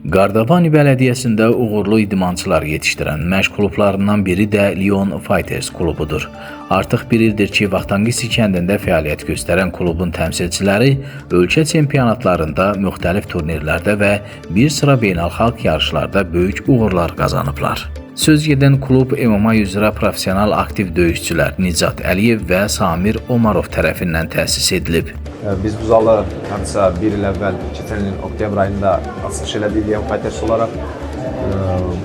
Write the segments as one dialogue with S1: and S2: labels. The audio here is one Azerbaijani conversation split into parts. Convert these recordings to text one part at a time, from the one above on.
S1: Qardabani Bələdiyyəsində uğurlu idmançılar yetişdirən məşq klublarından biri də Lyon Fighters klubudur. Artıq bir ildir ki, Vaxtangisi kəndində fəaliyyət göstərən klubun təmsilçiləri ölkə çempionatlarında, müxtəlif turnirlərdə və bir sıra beynəlxalq yarışlarda böyük uğurlar qazanıblar. Söz gedən klub MMA üzrə professional aktiv döyüşçülər Nicat Əliyev və Samir Omarov tərəfindən təsis edilib.
S2: Biz bu zalı hardasa bir il əvvəl, keçən ilin oktyabr ayında açılış elədik Lyon Fighters olaraq.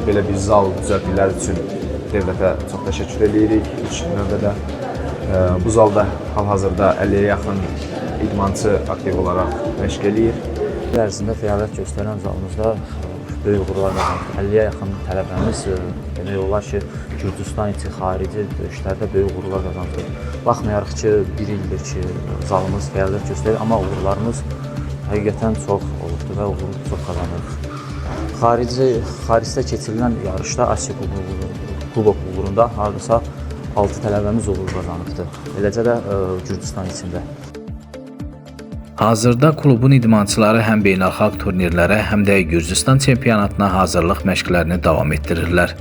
S2: Belə bir zal düzəltdikləri üçün dövlətə çox təşəkkür edirik ilk növbədə. Bu zalda hal-hazırda 50-yə yaxın idmançı aktiv olaraq məşq eləyir.
S3: İl ərzində fəaliyyət göstərən zalımızda böyük uğurlar qazandı. 50-yə yaxın tələbəmiz demək olar ki, Gürcüstan içi xarici döyüşlərdə böyük uğurlar qazandı. Baxmayaraq ki, bir ildir ki, zalımız fəaliyyət göstərir, amma uğurlarımız həqiqətən çox olubdur və uğur çox qazanırıq. Xaricdə keçirilən yarışda Asiya Kubok uğurunda hardasa 6 tələbəmiz uğur qazanıbdır. Eləcə də Gürcüstan içində.
S1: Hazırda klubun idmançıları həm beynəlxalq turnirlərə, həm də Gürcüstan çempionatına hazırlıq məşqlərini davam etdirirlər.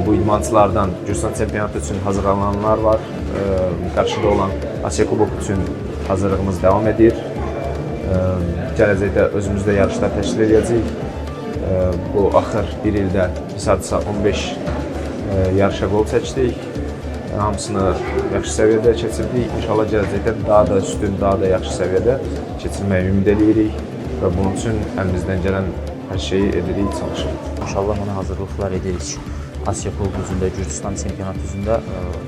S2: Bu idmançılardan Gürcüstan çempionatı üçün hazırlananlar var. Qarşıda olan Asiya Kubok üçün hazırlığımız davam edir. Gələcəkdə özümüzdə yarışlar təşkil edəcəyik. Bu axır bir ildə biz hardasa 15 yarışa qol çəkdik. Hamısını yaxşı səviyyədə keçirdik. İnşallah gələcəkdə daha da üstün, daha da yaxşı səviyyədə keçirməyi ümid edirik və bunun üçün əlimizdən gələn hər şeyi edirik, çalışırıq.
S3: İnşallah ona hazırlıqlar edirik. Asiya Kubok üzündə, Gürcüstan çempionatı üzündə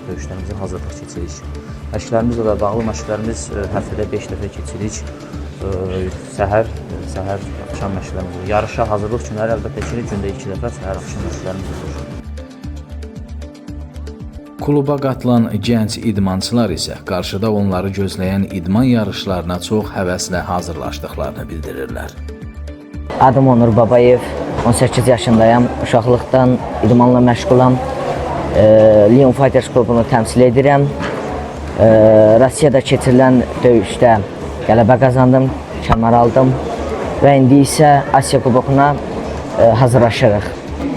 S3: döyüşlərimizə hazırlıq keçirik. Məşqlərimizlə də bağlı məşqlərimiz həftədə 5 dəfə keçirik. Səhər, axşam məşqlərimiz olur. Yarışa hazırlıq günləri əlbəttə ki, gündə 2 dəfə səhər, axşam məşqlərimiz olur.
S1: Kluba qatılan gənc idmançılar isə qarşıda onları gözləyən idman yarışlarına çox həvəslə hazırlaşdıqlarını bildirirlər.
S4: Adım Onur Babayev, 18 yaşındayım. Uşaqlıqdan idmanla məşğulam. Lyon Fighters klubunu təmsil edirəm. Rusiyada keçirilən döyüşdə qələbə qazandım, kəmər aldım və indi isə Asiya Kubokuna hazırlaşırıq.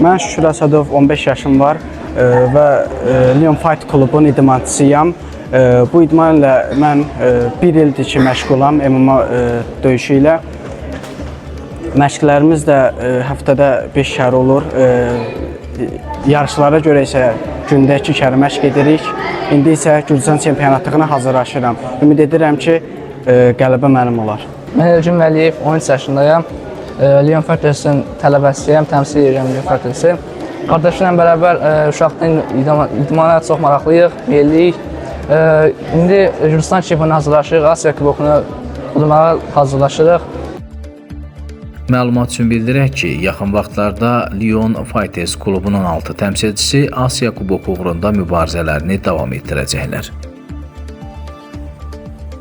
S5: Mən Şükür Əsədov, 15 yaşım var və Lyon Fight klubunun idmançısıyam. Bu idman ilə mən bir ildir ki, məşğulam MMA döyüşü ilə. Məşqlərimiz də həftədə 5 kər olur. Yarışlara görə isə gündə 2 kər məşq edirik. İndi isə Gürcüstan çempionatına hazırlaşıram. Ümid edirəm ki, qələbə mənim olar.
S6: Mən Elgin Vəliyev, 13 yaşındayım. Lyon Fighters'ın tələbəsiyəm, təmsil edirəm Lyon Fighters'ı. Qardaşımla bərabər uşaqdan idmana çox maraqlıyıq, meyilliyik. İndi Gürcüstan çempionatına hazırlaşırıq, Asiya Kubokunu udmağa hazırlaşırıq.
S1: Məlumat üçün bildirək ki, yaxın vaxtlarda Lyon Fighters klubunun 6 təmsilçisi Asiya Kuboku uğrunda mübarizələrini davam etdirəcəklər.